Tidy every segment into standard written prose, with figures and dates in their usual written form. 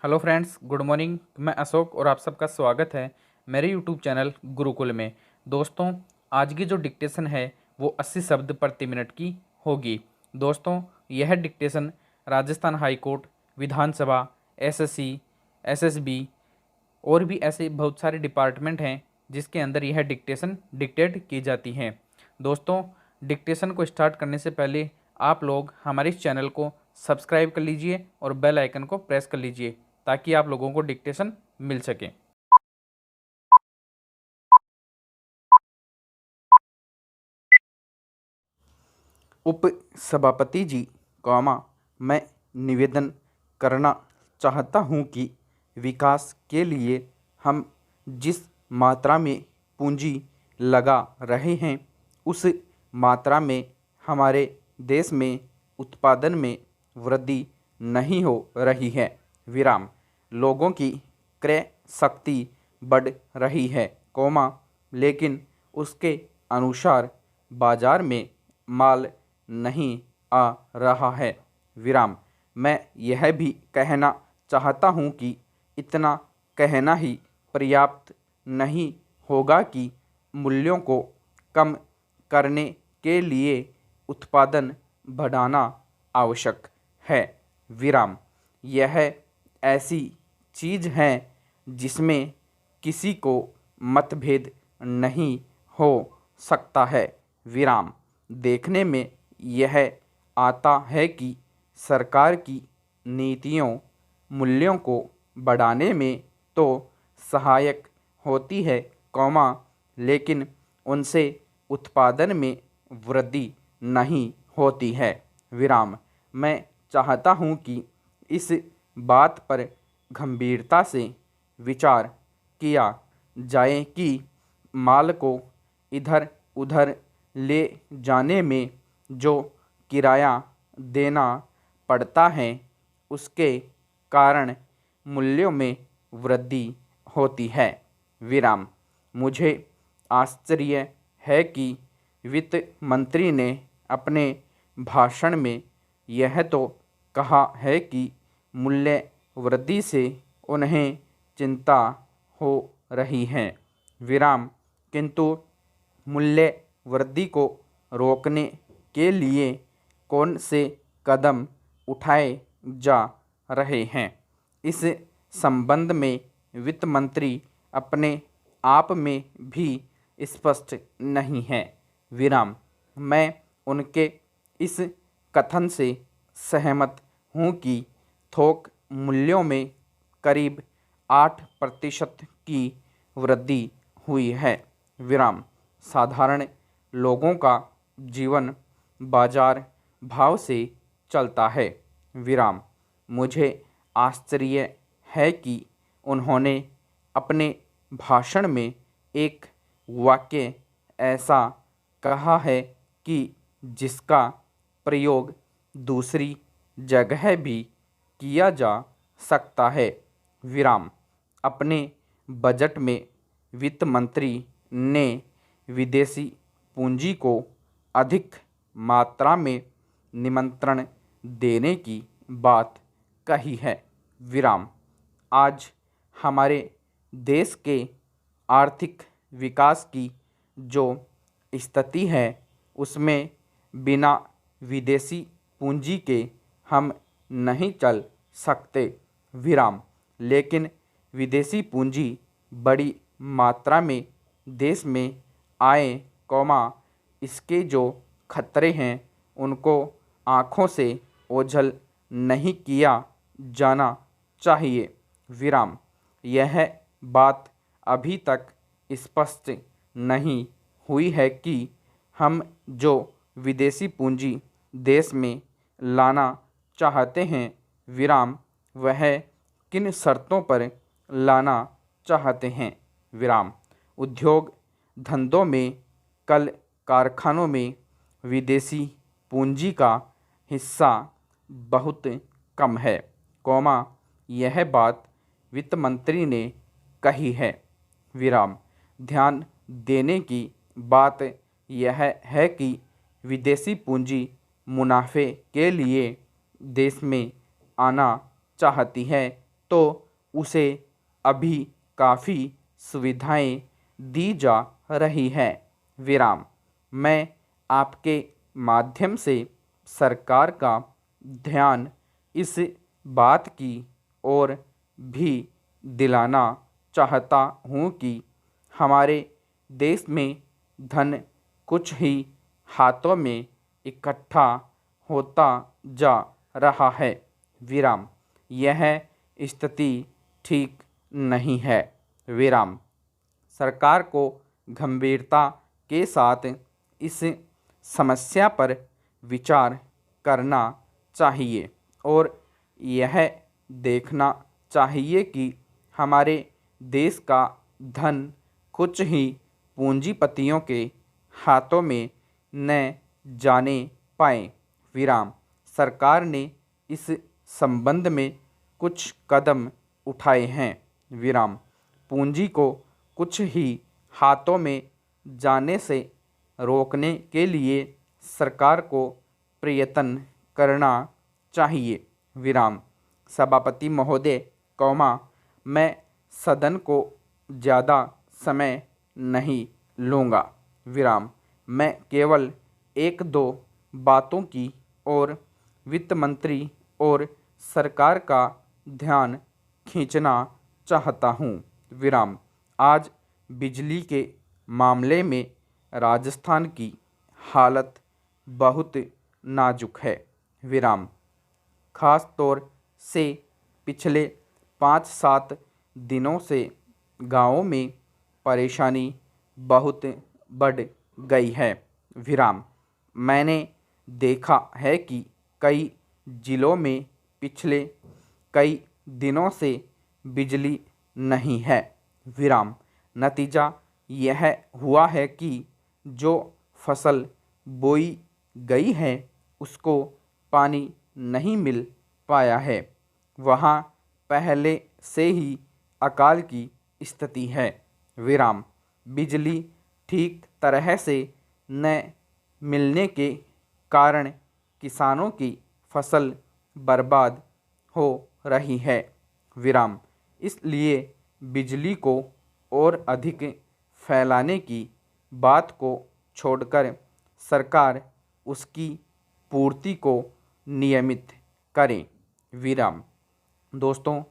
Hello friends, good morning. मैं अशोक और आप सबका स्वागत है मेरे यूट्यूब चैनल गुरुकुल में। दोस्तों, आज की जो डिक्टेशन है वो 80 शब्द प्रति मिनट की होगी। दोस्तों, यह डिक्टेशन राजस्थान हाई कोर्ट, विधानसभा, एसएससी, एसएसबी और भी ऐसे बहुत सारे डिपार्टमेंट हैं जिसके अंदर यह डिक्टेशन डिक्टेट की जाती है। दोस्तों, डिक्टेशन को स्टार्ट करने से पहले आप लोग हमारे इस चैनल को सब्सक्राइब कर लीजिए और बेल आइकन को प्रेस कर लीजिए ताकि आप लोगों को डिक्टेशन मिल सके। उप सभापति जी, मैं निवेदन करना चाहता हूं कि विकास के लिए हम जिस मात्रा में पूंजी लगा रहे हैं उस मात्रा में हमारे देश में उत्पादन में वृद्धि नहीं हो रही है। विराम। लोगों की क्रय शक्ति बढ़ रही है, लेकिन उसके अनुसार बाजार में माल नहीं आ रहा है। विराम। मैं यह भी कहना चाहता हूँ कि इतना कहना ही पर्याप्त नहीं होगा कि मूल्यों को कम करने के लिए उत्पादन बढ़ाना आवश्यक है। विराम। यह ऐसी चीज़ है जिसमें किसी को मतभेद नहीं हो सकता है। विराम। देखने में यह आता है कि सरकार की नीतियों मूल्यों को बढ़ाने में तो सहायक होती है, लेकिन उनसे उत्पादन में वृद्धि नहीं होती है। विराम। मैं चाहता हूँ कि इस बात पर गंभीरता से विचार किया जाए कि माल को इधर उधर ले जाने में जो किराया देना पड़ता है उसके कारण मूल्यों में वृद्धि होती है। विराम। मुझे आश्चर्य है कि वित्त मंत्री ने अपने भाषण में यह तो कहा है कि मूल्य वृद्धि से उन्हें चिंता हो रही है। विराम। किंतु मूल्य वृद्धि को रोकने के लिए कौन से कदम उठाए जा रहे हैं, इस संबंध में वित्त मंत्री अपने आप में भी स्पष्ट नहीं है। विराम। मैं उनके इस कथन से सहमत हूँ कि थोक मूल्यों में करीब 8% की वृद्धि हुई है। विराम। साधारण लोगों का जीवन बाजार भाव से चलता है। विराम। मुझे आश्चर्य है कि उन्होंने अपने भाषण में एक वाक्य ऐसा कहा है कि जिसका प्रयोग दूसरी जगह भी किया जा सकता है। विराम। अपने बजट में वित्त मंत्री ने विदेशी पूंजी को अधिक मात्रा में निमंत्रण देने की बात कही है। विराम। आज हमारे देश के आर्थिक विकास की जो स्थिति है उसमें बिना विदेशी पूंजी के हम नहीं चल सकते। विराम। लेकिन विदेशी पूंजी बड़ी मात्रा में देश में आए, इसके जो खतरे हैं उनको आँखों से ओझल नहीं किया जाना चाहिए। विराम। यह बात अभी तक स्पष्ट नहीं हुई है कि हम जो विदेशी पूंजी देश में लाना चाहते हैं, विराम, वह किन शर्तों पर लाना चाहते हैं। विराम। उद्योग धंधों में, कल कारखानों में विदेशी पूंजी का हिस्सा बहुत कम है, यह बात वित्त मंत्री ने कही है। विराम। ध्यान देने की बात यह है कि विदेशी पूंजी मुनाफे के लिए देश में आना चाहती है, तो उसे अभी काफ़ी सुविधाएं दी जा रही हैं। विराम। मैं आपके माध्यम से सरकार का ध्यान इस बात की ओर भी दिलाना चाहता हूँ कि हमारे देश में धन कुछ ही हाथों में इकट्ठा होता जा रहा है। विराम। यह स्थिति ठीक नहीं है। विराम। सरकार को गंभीरता के साथ इस समस्या पर विचार करना चाहिए और यह देखना चाहिए कि हमारे देश का धन कुछ ही पूंजीपतियों के हाथों में न जाने पाए। विराम। सरकार ने इस संबंध में कुछ कदम उठाए हैं। विराम। पूंजी को कुछ ही हाथों में जाने से रोकने के लिए सरकार को प्रयत्न करना चाहिए। विराम। सभापति महोदय, मैं सदन को ज़्यादा समय नहीं लूँगा। विराम। मैं केवल एक दो बातों की और वित्त मंत्री और सरकार का ध्यान खींचना चाहता हूँ। विराम। आज बिजली के मामले में राजस्थान की हालत बहुत नाजुक है। विराम। खास तौर से पिछले 5-7 दिनों से गाँवों में परेशानी बहुत बढ़ गई है। विराम। मैंने देखा है कि कई जिलों में पिछले कई दिनों से बिजली नहीं है। विराम। नतीजा यह हुआ है कि जो फसल बोई गई है उसको पानी नहीं मिल पाया है। वहाँ पहले से ही अकाल की स्थिति है। विराम। बिजली ठीक तरह से न मिलने के कारण किसानों की फसल बर्बाद हो रही है। विराम। इसलिए बिजली को और अधिक फैलाने की बात को छोड़कर सरकार उसकी पूर्ति को नियमित करे। विराम। दोस्तों,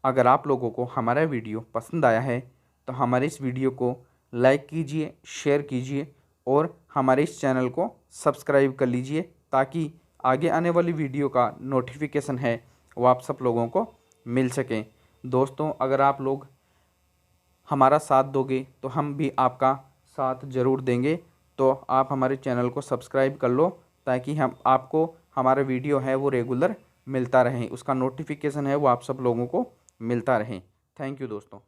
अगर आप लोगों को हमारा वीडियो पसंद आया है तो हमारे इस वीडियो को लाइक कीजिए, शेयर कीजिए और हमारे इस चैनल को सब्सक्राइब कर लीजिए ताकि आगे आने वाली वीडियो का नोटिफिकेशन है वो आप सब लोगों को मिल सकें। दोस्तों, अगर आप लोग हमारा साथ दोगे तो हम भी आपका साथ ज़रूर देंगे। तो आप हमारे चैनल को सब्सक्राइब कर लो ताकि हम आपको हमारा वीडियो है वो रेगुलर मिलता रहे, उसका नोटिफिकेशन है वो आप सब लोगों को मिलता रहे। थैंक यू दोस्तों।